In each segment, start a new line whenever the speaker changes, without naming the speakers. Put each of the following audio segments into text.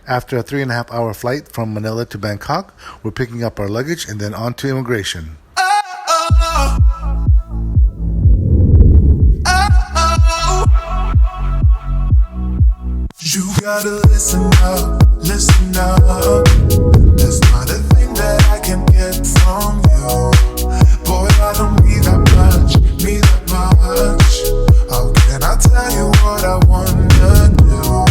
After a 3.5-hour flight from Manila to Bangkok, we're picking up our luggage and then on to immigration.
You gotta listen up, listen up. There's not a thing that I can get from you. Boy, I don't need that much, need that much. How can I tell you what I wanna do?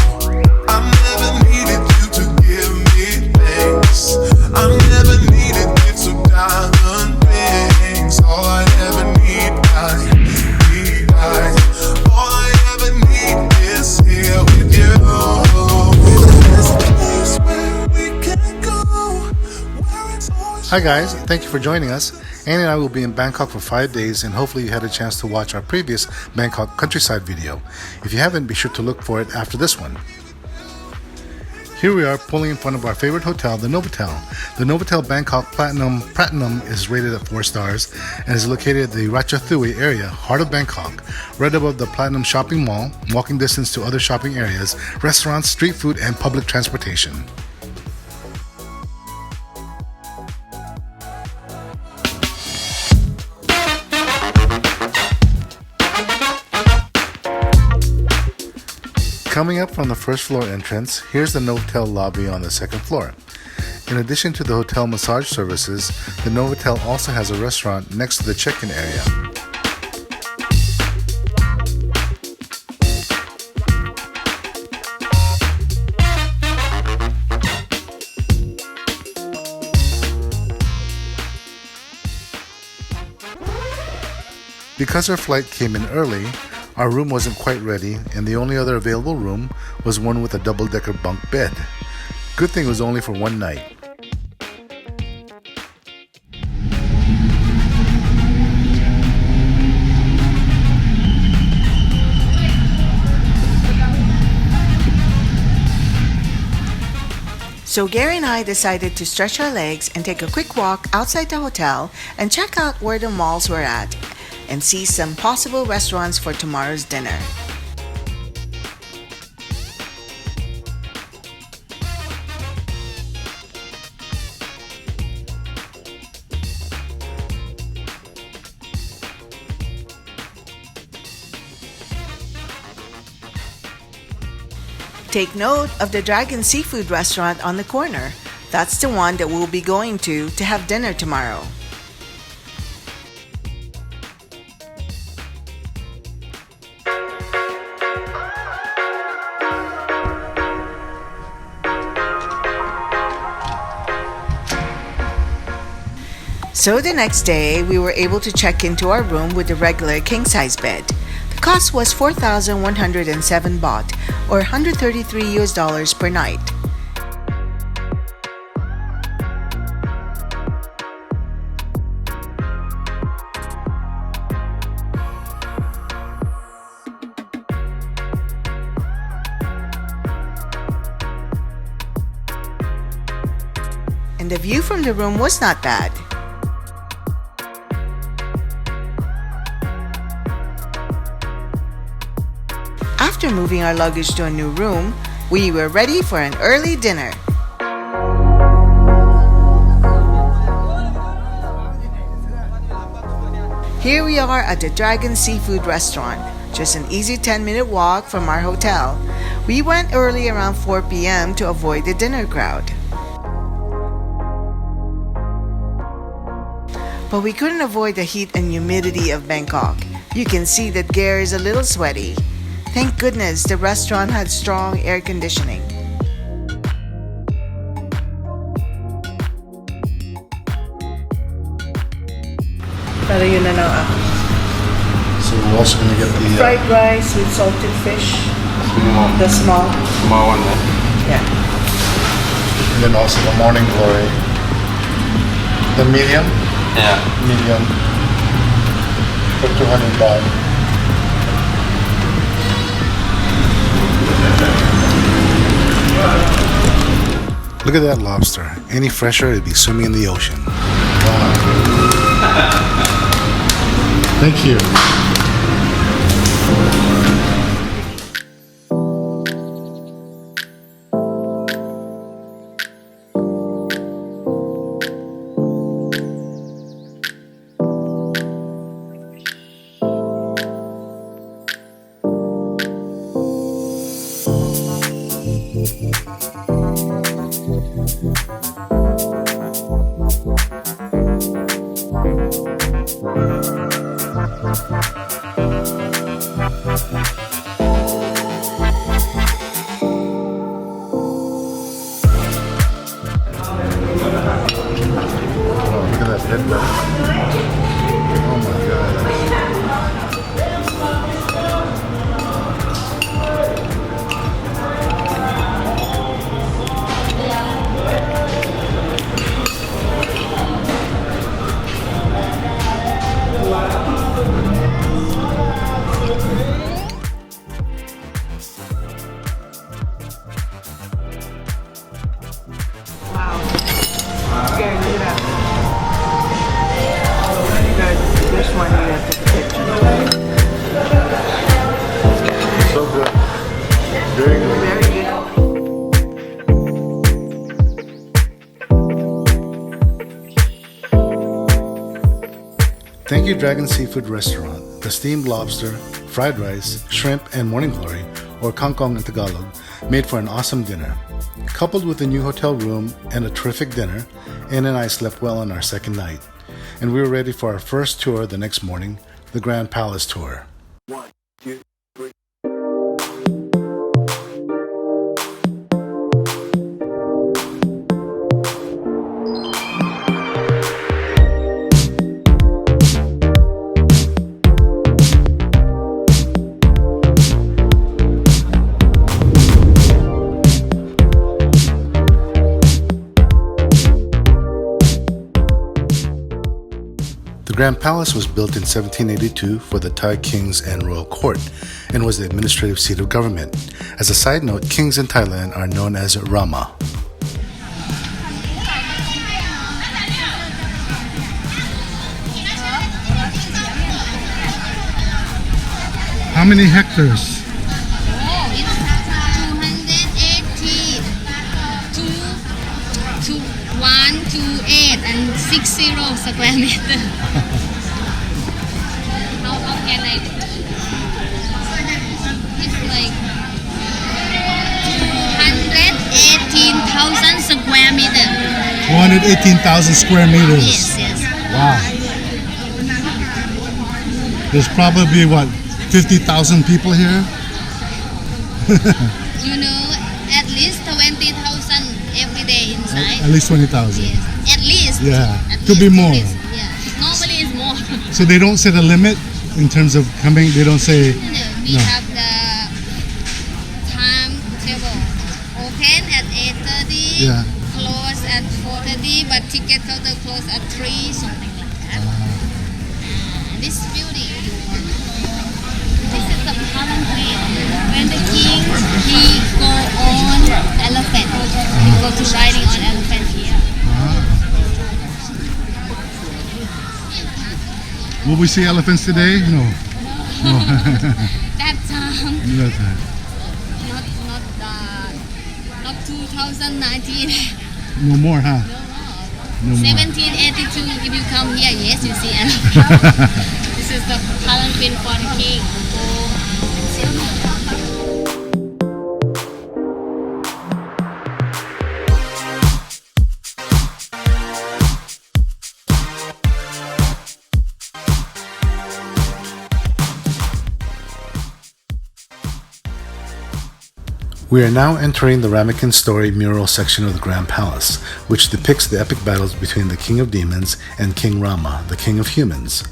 I never needed you to give me things. I never needed gifts of diamond rings. All I ever need, all I ever need is here with you.
Hi guys, thank you for joining us. Annie and I will be in Bangkok for 5 days, and hopefully you had a chance to watch our previous Bangkok countryside video. If you haven't, be sure to look for it after this one. Here we are pulling in front of our favorite hotel, the Novotel. The Novotel Bangkok Pratunam is rated at 4 stars and is located at the Ratchathuri area, heart of Bangkok, right above the Platinum Shopping Mall, walking distance to other shopping areas, restaurants, street food, and public transportation. Coming up from the first floor entrance, here's the Novotel lobby on the second floor. In addition to the hotel massage services, the Novotel also has a restaurant next to the check-in area. Because our flight came in early, our room wasn't quite ready, and the only other available room was one with a double-decker bunk bed. Good thing it was only for one night.
So Gary and I decided to stretch our legs and take a quick walk outside the hotel and check out where the malls were at and see some possible restaurants for tomorrow's dinner. Take note of the Dragon Seafood restaurant on the corner. That's the one that we'll be going to have dinner tomorrow. So the next day, we were able to check into our room with a regular king-size bed. The cost was 4,107 baht, or $133 per night. And the view from the room was not bad. After moving our luggage to a new room, we were ready for an early dinner. Here we are at the Dragon Seafood restaurant, just an easy 10-minute walk from our hotel. We went early around 4 p.m. to avoid the dinner crowd. But we couldn't avoid the heat and humidity of Bangkok. You can see that Gary is a little sweaty. Thank goodness the restaurant had strong air conditioning.
Pero yun na lang ako.
So we're also going to get the
Fried rice with salted fish. The small.
Small one, right?
Yeah.
and then also the morning glory. The medium?
Yeah.
Medium. For 200 baht. Look at that lobster. Any fresher, it'd be swimming in the ocean. Wow. Thank you. Oh, look at that headband. Oh my god.
Wow. Scary, look at that. Guys, this one you have to take a picture.
So good. Very good.
Very good.
Thank you, Dragon Seafood Restaurant. The steamed lobster, fried rice, shrimp, and morning glory, or kangkong in Tagalog, made for an awesome dinner. Coupled with a new hotel room and a terrific dinner, Ann and I slept well on our second night. And we were ready for our first tour the next morning, the Grand Palace Tour. The Grand Palace was built in 1782 for the Thai kings and royal court and was the administrative seat of government. As a side note, kings in Thailand are known as Rama. How many hectares?
Oh, it's 280 to 128 and 60 square meter. How can I do? It's like 218,000 square meter.
118,000 square meters.
Yes, yes.
Wow. There's probably, what, 50,000 people here?
You know, at least 20,000 every day inside.
At least 20,000.
Yes, at least.
Yeah,
At
could be
least,
more.
Yeah, normally it's more.
So they don't set a limit in terms of coming, they don't say,
We
No.
have the timetable. Open at 8:30,
Yeah.
close at 4:30, but ticket counter close at 3, something like that. This building, this is the palanquin. When the king, he go on elephant. He go to riding on elephant here.
will we see elephants today? No.
That time,
That's right.
not 2019.
No more, huh? No more.
1782, if you come here, yes, you see elephant. This is the palanquin for the king.
We are now entering the Ramekin story mural section of the Grand Palace, which depicts the epic battles between the King of Demons and King Rama, the King of Humans.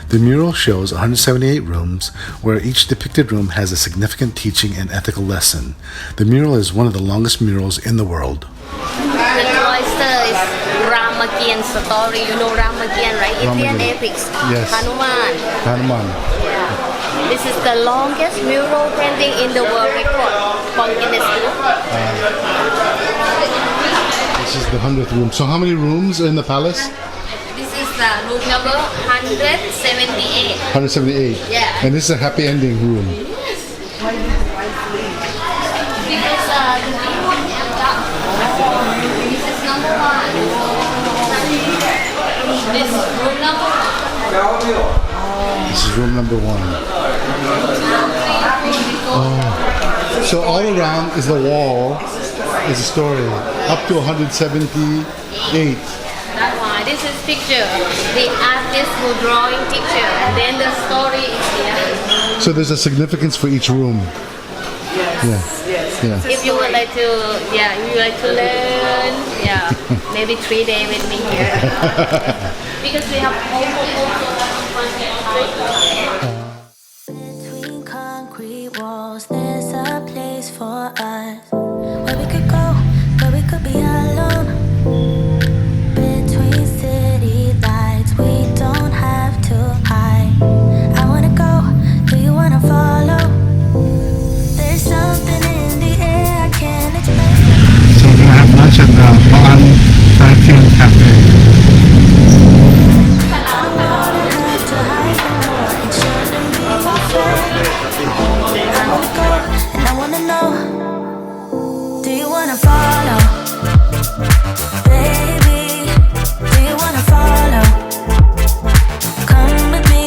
The mural shows 178 rooms, where each depicted room has a significant teaching and ethical lesson. The mural is one of the longest murals in the world.
The cloister is Ramakian story. You know Ramakian, right? Indian
Ramakian.
epics.
Yes.
Hanuman.
Hanuman.
This is the longest mural painting in the world record from Guinness Book.
This is the 100th room. So how many rooms are in the palace?
This is the room number 178.
178.
Yeah.
And this is a happy ending room.
Because the demon end up. This is number 1. This is room number 1.
This is room number 1. Oh. So all around is the wall, is a story, up to 178.
That's why this is picture. The artist who drawing picture, and then the story is here.
So there's a significance for each room.
Yes.
Yeah.
If you would like to, if you like to learn, maybe 3 days with me here. Because we have
Between concrete walls, there's a place for us where we could go, where we could be alone. Between city lights, we don't have to hide. I wanna go, do you wanna follow? There's something in the air I can't explain.
So we're gonna have lunch at the Baan Tien Cafe.
I don't wanna have to hide no more. It shouldn't be fair. I wanna go and I wanna know. Do you wanna follow? Baby, do you wanna follow? Come with me.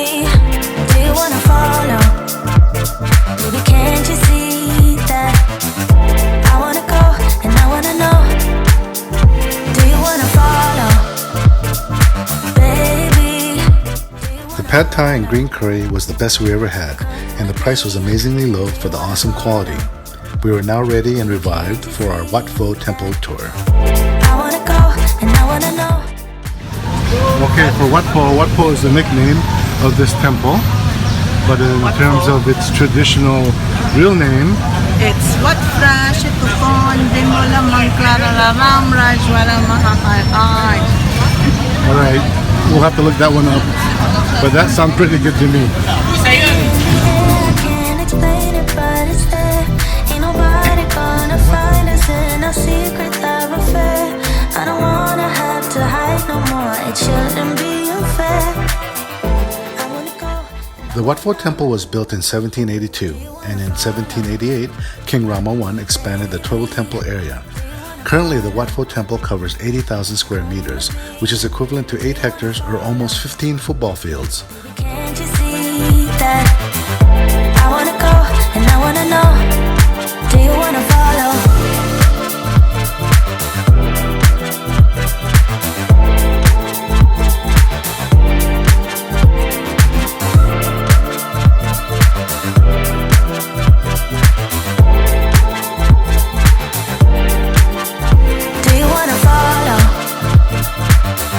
Do you wanna follow? Baby, can't you see that? I wanna go and I wanna know. Do you wanna follow? Baby,
The pad thai and green curry was the best we ever had, and the price was amazingly low for the awesome quality. We were now ready and revived for our Wat Pho Temple tour.
I wanna go and I wanna know.
Okay, for Wat Pho is the nickname of this temple, but in terms of its traditional real name,
It's Wat Pho Temple, Dimula Mangklara Ram Rajwala Mahanakon.
alright, we'll have to look that one up, but that sounds pretty good to me.
I can't explain it, but it's there. Ain't nobody gonna find us in our secret love affair. I don't wanna have to hide no more. It shouldn't be unfair. I wanna go.
The Wat Pho Temple was built in 1782, and in 1788, King Rama I expanded the total temple area. Currently, the Wat Pho Temple covers 80,000 square meters, which is equivalent to 8 hectares or almost 15 football fields.
Can't you see that? I wanna go and I wanna know. Do you wanna follow? Do you wanna follow?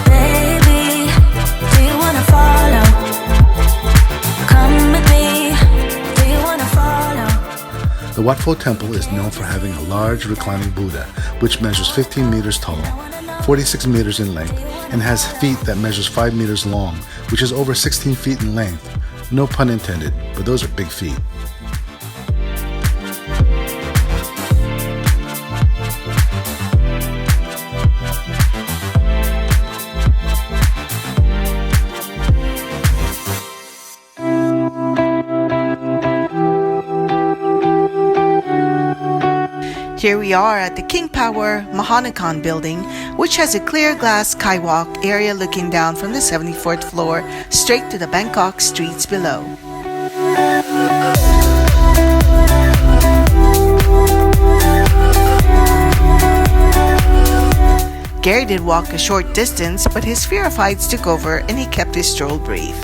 Baby, do you wanna follow? Come with me. Do you wanna follow?
The Wat Pho Temple is known for having a large reclining Buddha, which measures 15 meters tall, 46 meters in length, and has feet that measures 5 meters long, which is over 16 feet in length. No pun intended, but those are big feet.
Here we are at the King Power Mahanakon building, which has a clear glass skywalk area looking down from the 74th floor straight to the Bangkok streets below. Gary did walk a short distance, but his fear of heights took over and he kept his stroll brief.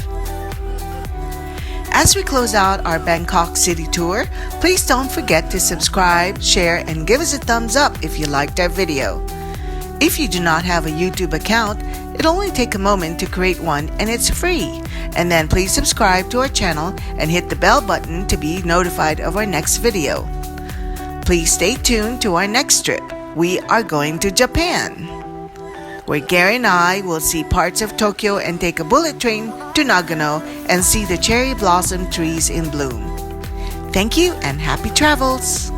As we close out our Bangkok City tour, please don't forget to subscribe, share, and give us a thumbs up if you liked our video. If you do not have a YouTube account, it'll only take a moment to create one and it's free. And then please subscribe to our channel and hit the bell button to be notified of our next video. Please stay tuned to our next trip. We are going to Japan, where Gary and I will see parts of Tokyo and take a bullet train to Nagano and see the cherry blossom trees in bloom. Thank you and happy travels!